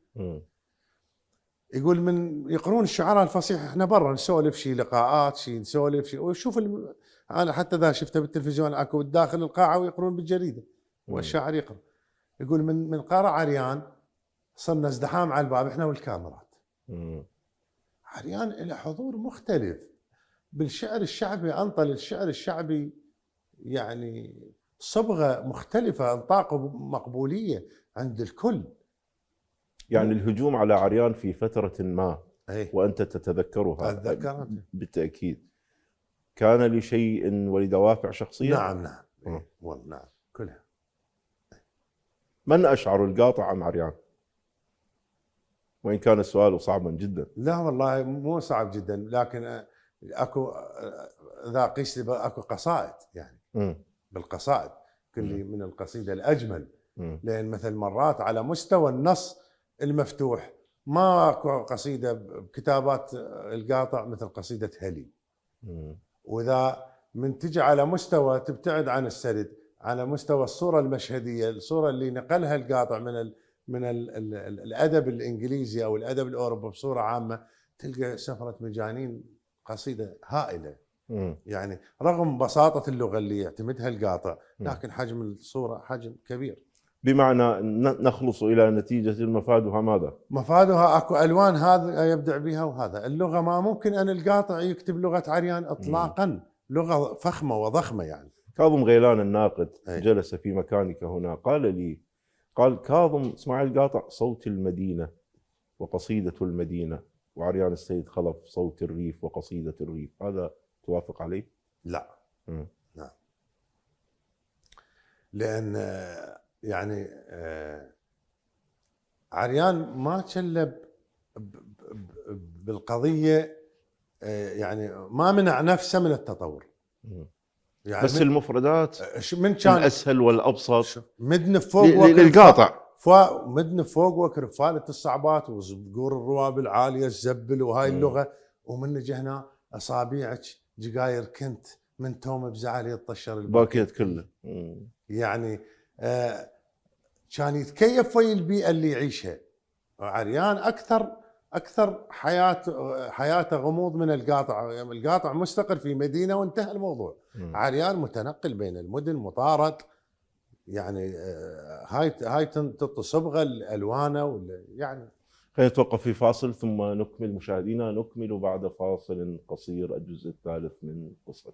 يقول من يقرون الشعراء الفصيح احنا برا نسولف شي لقاءات، شي نسولف شي، وشوف انا حتى ذا شفته بالتلفزيون اكو داخل القاعة ويقرون بالجريدة والشاعر يقرأ. يقول من قرأ عريان صرنا ازدحام على الباب احنا والكاميرات. عريان له حضور مختلف بالشعر الشعبي، انطل الشعر الشعبي يعني صبغه مختلفه، انطاقه مقبوليه عند الكل. يعني الهجوم على عريان في فتره ما وانت تتذكرها اتذكرها بالتاكيد كان لشيء ولدوافع شخصيه؟ نعم والله نعم كلها. من اشعر القاطع ام عريان؟ وإن كان السؤال صعبا جدا. لا والله مو صعب جدا، لكن اكو ذا قيس اكو قصائد يعني بالقصائد كل من القصيدة الأجمل. لأن مثل مرات على مستوى النص المفتوح ما اكو قصيدة بكتابات القاطع مثل قصيدة هلي. وإذا من تجي على مستوى تبتعد عن السرد، على مستوى الصورة المشهدية، الصورة اللي نقلها القاطع من الادب الانجليزي او الادب الاوروبي بصوره عامه، تلقى سفره مجانين قصيده هائله. يعني رغم بساطه اللغه اللي يعتمدها القاطع، لكن حجم الصوره حجم كبير. بمعنى نخلص الى نتيجه مفادها ماذا؟ مفادها اكو الوان هذا يبدع بها، وهذا اللغه ما ممكن ان القاطع يكتب لغه عريان اطلاقا. لغه فخمه وضخمه يعني. كاظم غيلان الناقد جلس في مكانك هنا قال كاظم اسماعيل القاطع صوت المدينة وقصيدة المدينة، وعريان السيد خلف صوت الريف وقصيدة الريف. هذا توافق عليه؟ لا. نعم. لأن يعني عريان ما تشلب بالقضية، يعني ما منع نفسه من التطور. يعني بس المفردات من كان الاسهل والابسط مدن فوق للقاطع، مدن فوق وكرفالة الصعبات وزبقور الرواب العاليه الزبل وهاي اللغه، ومن هنا اصابيعك جقاير كنت من توم بزعل يطشر الباكيت كله. يعني كان يتكيف ويا البيئه اللي يعيشها. عريان اكثر حياته غموض من القاطع. القاطع مستقر في مدينه وانتهى الموضوع. عريان متنقل بين المدن، مطارد، يعني هاي تصبغه الالوانه يعني. خلينا نتوقف في فاصل ثم نكمل مشاهدينا، نكمل بعد فاصل قصير الجزء الثالث من قصتي.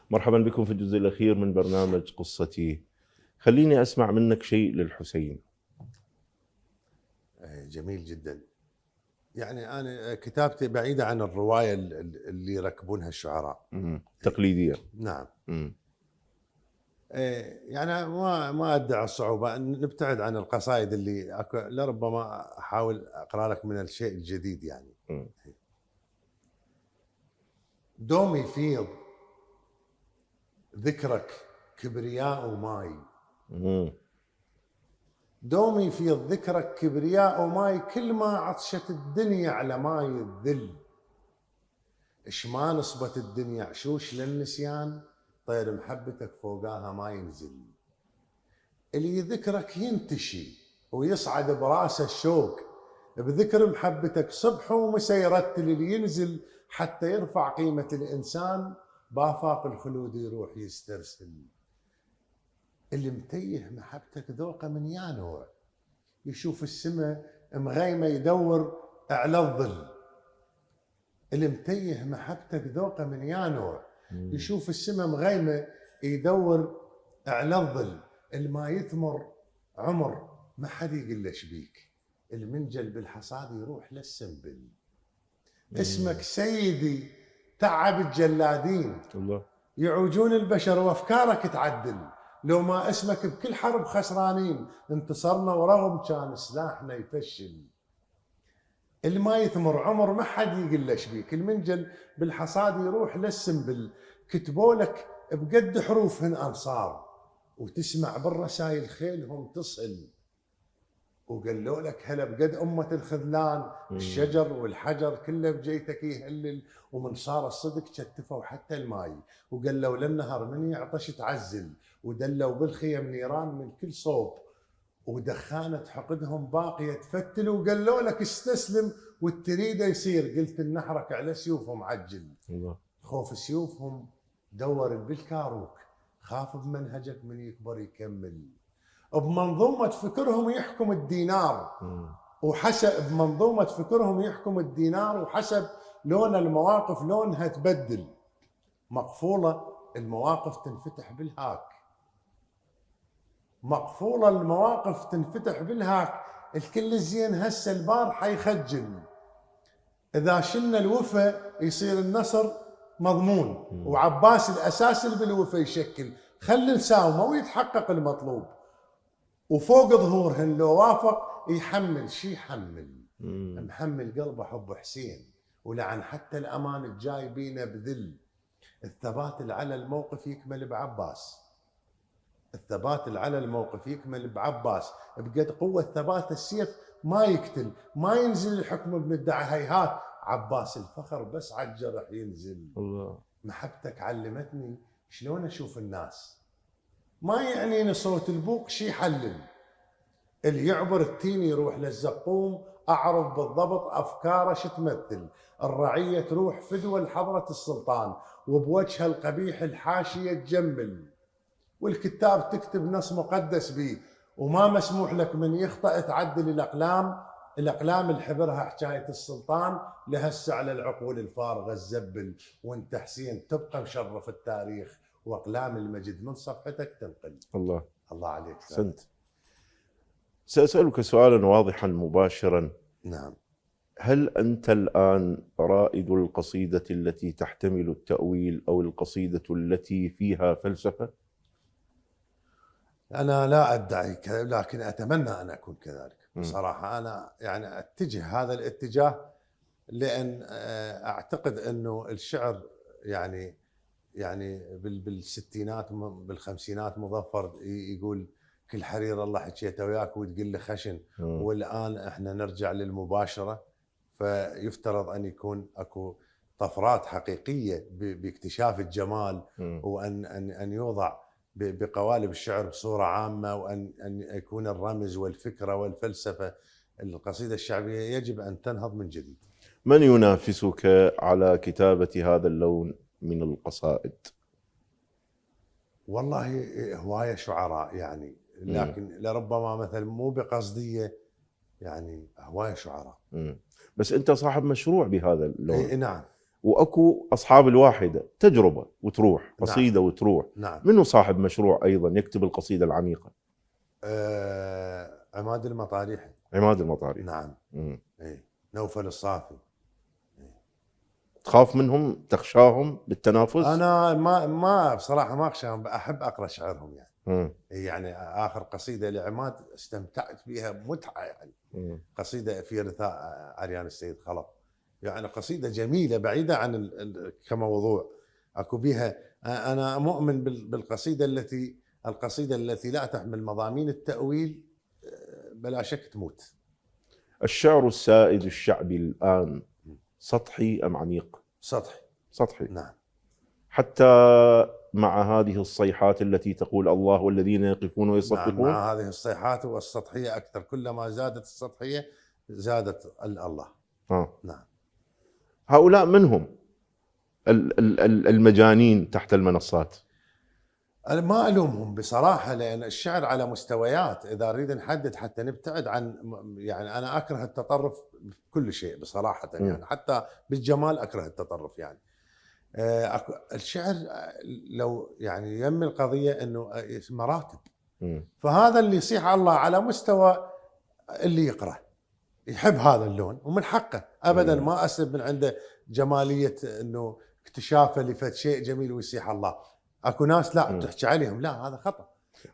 مرحبا بكم في الجزء الأخير من برنامج قصتي. خليني أسمع منك شيء للحسين. جميل جدا. يعني أنا كتابتي بعيدة عن الرواية اللي يركبونها الشعراء. تقليدية. نعم. يعني ما أدعي الصعوبة أن نبتعد عن القصائد اللي لربما أحاول أقرأ لك من الشيء الجديد يعني. دوم يفيض ذكرك كبرياء وماي. دوم يفيض ذكرك كبرياء وماي، كل ما عطشت الدنيا على ماي الذل. اش ما نصبت الدنيا عشوش للنسيان، طير محبتك فوقاها ما ينزل. اللي ذكرك ينتشي ويصعد براسه الشوق، بذكر محبتك صبح ومسا يرتل. اللي ينزل حتى يرفع قيمة الإنسان، بافاق الخلود يروح يسترسل. اللي متيه محبتك ذوقه من يا نوع، يشوف السماء مغيمة يدور اعلى الظل. اللي متيه محبتك ذوقه من يا نوع، يشوف السماء مغيمة يدور اعلى الظل. اللي ما يثمر عمر ما حد يقول له شبيك، المنجل بالحصاد يروح للسنبل. اسمك سيدي تعب الجلادين، الله يعوجون البشر وافكارك تعدل. لو ما اسمك بكل حرب خسرانين، انتصرنا ورغم كان سلاحنا يفشل. اللي ما يثمر عمر ما حد يقول له شبيك، المنجل بالحصاد يروح للسنبل. كتبوا لك بقد حروفهن انصار، وتسمع بالرسايل خيلهم تصل. وقالوا لك هلا بقد أمة الخذلان، الشجر والحجر كله بجيتك يهلل. ومن صار الصدق شتفوا حتى الماي، وقالوا للنهر من يعطش تعزل. ودلوا بالخيم نيران من كل صوب، ودخانة حقدهم باقية تفتل. وقالوا لك استسلم والتريده يصير، قلت النحرك على سيوفهم عجل. خوف سيوفهم دور بالكاروك، خاف بمنهجك من يكبر يكمل. بمنظومة فكرهم يحكم الدينار، وحسب بمنظومة فكرهم يحكم الدينار، وحسب لون المواقف لونها تبدل. مقفولة المواقف تنفتح بالهاك، مقفولة المواقف تنفتح بالهاك. الكل الزين هسه البار حيخجل، إذا شلنا الوفا يصير النصر مضمون. وعباس الأساس اللي بالوفا يشكل، خلي نساومه ويتحقق المطلوب. وفوق ظهورهن لو وافق يحمل شي يحمل، محمل قلبه حب حسين. ولعن حتى الأمان الجاي بينا بذل. الثبات اللي على الموقف يكمل بعباس، الثبات اللي على الموقف يكمل بعباس. بقد قوة ثبات السيف ما يقتل، ما ينزل الحكم بندعي هيهات. عباس الفخر بس عالجرح ينزل. الله. محبتك علمتني شلون أشوف الناس، ما يعنيني صوت البوق شي يحلل. اللي يعبر التين يروح للزقوم، أعرف بالضبط أفكاره شو تمثل. الرعية تروح فدوى لحضرة السلطان، وبوجهها القبيح الحاشية تجمل. والكتاب تكتب نص مقدس بيه، وما مسموح لك من يخطأ تعدل الأقلام. الأقلام اللي حبرها حكاية السلطان لهسه على العقول الفارغة الزبل. وانت حسين تبقى مشرف التاريخ، واقلام المجد من صفحتك تنقل. الله. الله عليك. سنت. سأسألك سؤالا واضحا مباشرا. نعم. هل أنت الآن رائد القصيدة التي تحتمل التأويل أو القصيدة التي فيها فلسفة؟ أنا لا أدعي كذا، لكن أتمنى أن أكون كذلك. بصراحة أنا يعني أتجه هذا الاتجاه، لأن أعتقد أنه الشعر يعني بالستينات بالخمسينات مظفر يقول كل حرير الله حكيته وياك وتقول لي خشن. والآن احنا نرجع للمباشرة، فيفترض أن يكون أكو طفرات حقيقية باكتشاف الجمال، وأن يوضع بقوالب الشعر بصورة عامة، وأن يكون الرمز والفكرة والفلسفة. القصيدة الشعبية يجب أن تنهض من جديد. من ينافسك على كتابة هذا اللون من القصائد؟ والله هواية شعراء يعني، لكن لربما مثلا مو بقصدية، يعني هواية شعراء. بس أنت صاحب مشروع بهذا اللون. نعم. وأكو أصحاب الواحدة تجربة وتروح، قصيدة. نعم. وتروح. نعم. منو صاحب مشروع أيضا يكتب القصيدة العميقة؟ عماد المطاريحي. عماد المطاريحي. نعم. نوفل الصافي. تخاف منهم؟ تخشاهم بالتنافس؟ أنا ما بصراحة ما أخشاهم، أحب أقرأ شعرهم يعني. يعني آخر قصيدة لعماد استمتعت بها متعة يعني. قصيدة في رثاء عريان السيد خلف، يعني قصيدة جميلة بعيدة عن كموضوع. أكو بها أنا مؤمن بالقصيدة التي لا تحمل مضامين التأويل بلا شك تموت. الشعر السائد الشعبي الآن سطحي أم عميق؟ سطحي. سطحي. نعم. حتى مع هذه الصيحات التي تقول الله والذين يقفون ويصفقون. نعم، مع هذه الصيحات والسطحية أكثر، كلما زادت السطحية زادت الله. نعم. هؤلاء منهم المجانين تحت المنصات. أنا ما ألومهم بصراحة، لأن الشعر على مستويات. إذا نريد نحدد حتى نبتعد عن، يعني أنا أكره التطرف بكل شيء بصراحة. يعني حتى بالجمال أكره التطرف. يعني الشعر لو يعني يم القضية أنه مراتب. فهذا اللي يصيح الله على مستوى اللي يقرأ يحب هذا اللون، ومن حقه أبدا ما أسلب من عنده جمالية أنه اكتشافه لفت شيء جميل ويصيح الله. اكو ناس لا تحكي عليهم، لا هذا خطأ.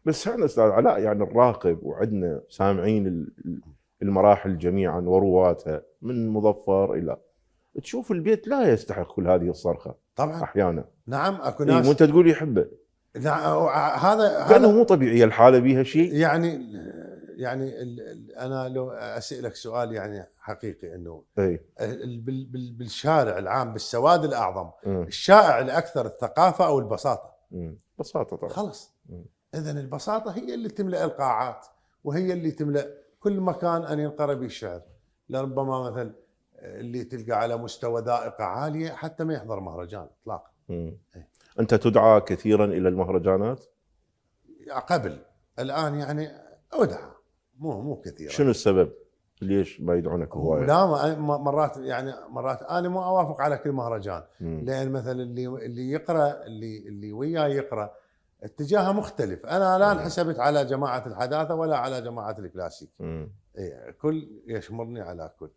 بس احنا استاذ علاء يعني نراقب وعندنا سامعين المراحل جميعا ورواتها من مظفر الى، تشوف البيت لا يستحق كل هذه الصرخه طبعا. احيانا. نعم اكو اي ناس. وانت تقول يحبه. نعم هذا كانه مو طبيعيه الحاله بيها شيء. يعني انا لو اسالك سؤال يعني حقيقي، انه اي بالشارع العام بالسواد الاعظم الشائع الاكثر الثقافه او البساطه؟ بساطه طبعا. خلص. اذا البساطه هي اللي تملا القاعات، وهي اللي تملا كل مكان ان ينقرأ به الشعر. لربما مثل اللي تلقى على مستوى ذائقه عاليه حتى ما يحضر مهرجان اطلاقا. انت تدعى كثيرا الى المهرجانات؟ قبل، الان يعني ادعى مو كثيرا. شنو السبب؟ ليش ما يدعونك هوايه؟ لا مرات انا مو اوافق على كل مهرجان، لان مثلا اللي يقرا اللي وياه يقرا اتجاهه مختلف. انا لا انحسبت على جماعه الحداثه ولا على جماعه الكلاسيك. كل يشمرني على كل.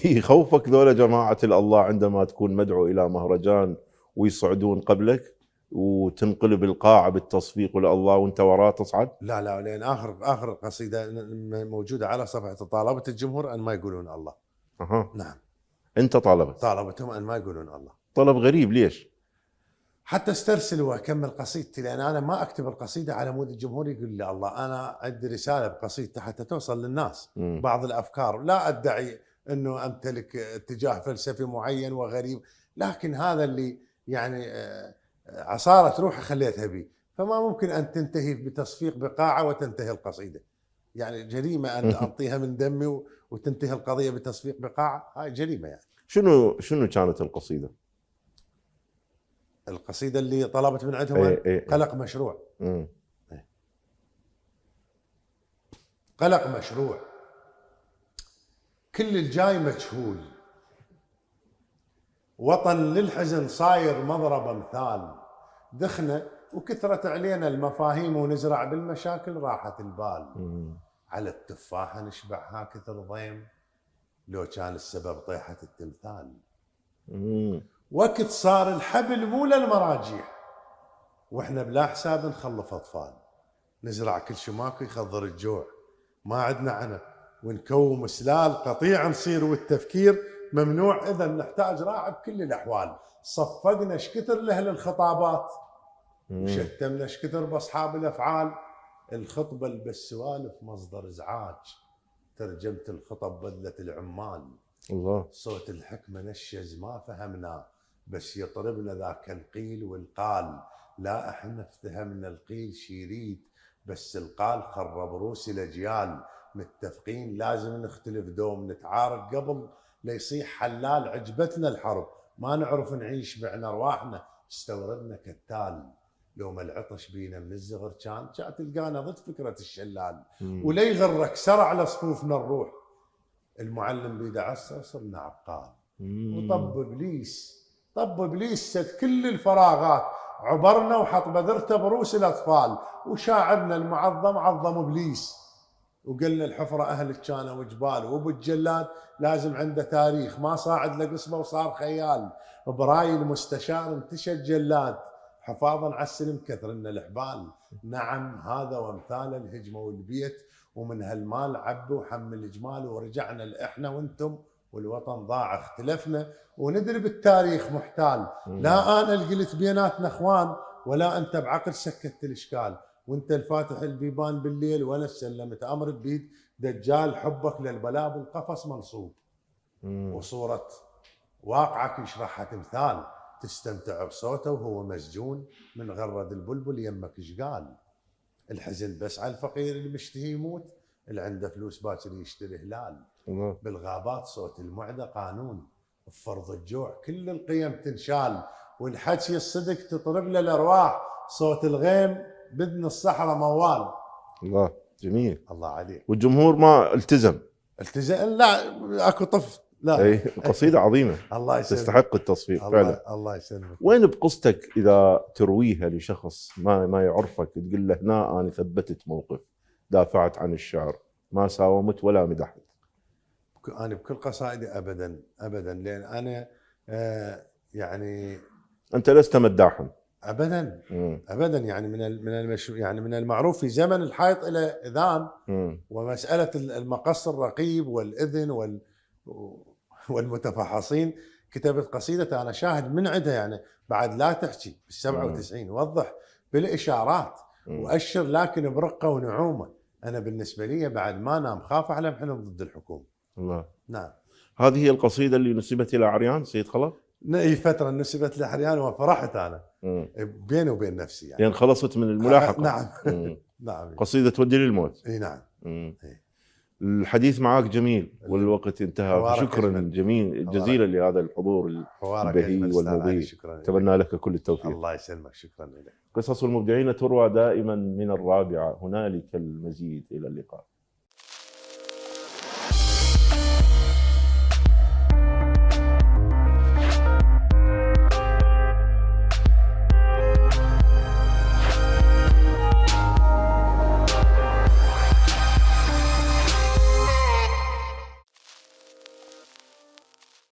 يخوفك ذولا جماعه الله عندما تكون مدعو الى مهرجان ويصعدون قبلك وتنقلب القاعه بالتصفيق لله وانت وراه تصعد؟ لا لان اخر قصيده موجوده على صفحه طالبه الجمهور ان ما يقولون الله. نعم. انت طالبتهم ان ما يقولون الله. طلب غريب، ليش؟ حتى استرسل واكمل قصيدتي، لان انا ما اكتب القصيده على مود الجمهور يقول لي الله. انا عندي رساله بقصيدتي حتى توصل للناس. بعض الافكار لا ادعي انه امتلك اتجاه فلسفي معين وغريب، لكن هذا اللي يعني عصارة روحي خليتها بي. فما ممكن ان تنتهي بتصفيق بقاعه وتنتهي القصيده. يعني جريمه ان اعطيها من دمي وتنتهي القضيه بتصفيق بقاعه، هاي جريمه يعني. شنو كانت القصيده؟ القصيده اللي طلبت من عندهم قلق مشروع. قلق مشروع. كل الجاي مجهول، وطن للحزن صاير مضرب امثال، دخنه وكثرت علينا المفاهيم ونزرع بالمشاكل راحة البال. على التفاحة نشبعها كثر ضيم، لو كان السبب طيحة التمثال. وقت صار الحبل مو للمراجيح، واحنا بلا حساب نخلف اطفال. نزرع كل شماكو يخضر الجوع، ما عندنا عنب ونكوم سلال، قطيع نصير والتفكير ممنوع. اذا نحتاج راعي بكل الاحوال. صفقنا شكثر لاهل الخطابات، وشتمنا شكثر باصحاب الافعال. الخطبه بالسوالف مصدر ازعاج، ترجمه الخطب بذله العمال. الله. صوت الحكمه نشز ما فهمنا، بس يطربنا ذاك القيل والقال. لا احنا افتهمنا القيل شيريد، بس القال خرب روس الاجيال. متفقين لازم نختلف دوم، نتعارك قبل ليصيح حلال. عجبتنا الحرب ما نعرف نعيش، بعنا ارواحنا استوردنا كتال. لو ما العطش بينا من الزغر كان تلقانا ضد فكره الشلال. ولا يغرك سرع على صفوفنا الروح، المعلم بيده عصا صرنا عقال. وطب ابليس سد كل الفراغات، عبرنا وحط بذرته بروس الاطفال. وشاعرنا المعظم عظم ابليس، وقلنا الحفره اهلك كانوا جبال. وابو الجلاد لازم عنده تاريخ، ما صاعد لقصبه وصار خيال. براي المستشار انتشى جلاد، حفاظا على السلم كثرنا الحبال. نعم هذا وامثال الهجمه والبيت، ومن هالمال عبوا وحمل جمال. ورجعنا احنا وانتم والوطن ضاع. اختلفنا وندري بالتاريخ محتال. لا انا اللي قلت بيناتنا اخوان، ولا انت بعقل سكت الاشكال. وانت الفاتح البيبان بالليل، وانا سلمت امر بيد دجال. حبك للبلاء بالقفص منصوب، وصوره واقعك يشرحها تمثال. تستمتع بصوته وهو مسجون، من غرد البلبل يمك شقال. الحزن بس على الفقير اللي مشتهي يموت، اللي عنده فلوس باكر يشتري هلال. بالغابات صوت المعدة قانون، بفرض الجوع كل القيم تنشال. والحكي الصدق تطرب له الارواح، صوت الغيم بذن الصحراء موال. الله جميل. الله عليك. والجمهور ما التزم. لا اكو طف. لا اي قصيده عظيمه. الله يسلمك. تستحق التصفيق فعلا. الله يسلمك. وين بقصتك اذا ترويها لشخص ما يعرفك، تقول له هنا انا ثبتت موقف، دافعت عن الشعر، ما ساومت ولا مدحت؟ انا بكل قصائدي ابدا لان انا يعني انت لست مداحا. ابدا ابدا، يعني يعني من المعروف في زمن الحائط الى اذان، ومساله المقص الرقيب والاذن والمتفحصين. كتبت قصيده انا شاهد من عندها، يعني بعد لا تحكي بال97 وضح بالاشارات واشر لكن برقه ونعومه. انا بالنسبه لي بعد ما نام خاف اعلم حلم ضد الحكومه. الله. نعم. هذه هي القصيده اللي نسبت الى عريان سيد خلف؟ اي فتره نسبت لحريان وفرحت انا بيني وبين نفسي يعني. لان خلصت من الملاحقه. نعم. نعم. قصيده تودي للموت. اي نعم. الحديث معك جميل والوقت انتهى. شكرا جزيلا لهذا الحضور البهي والمضيء. اتمنى لك كل التوفيق. الله يسلمك. شكرا لك. قصص المبدعين تروى دائما من الرابعه. هنالك المزيد. الى اللقاء.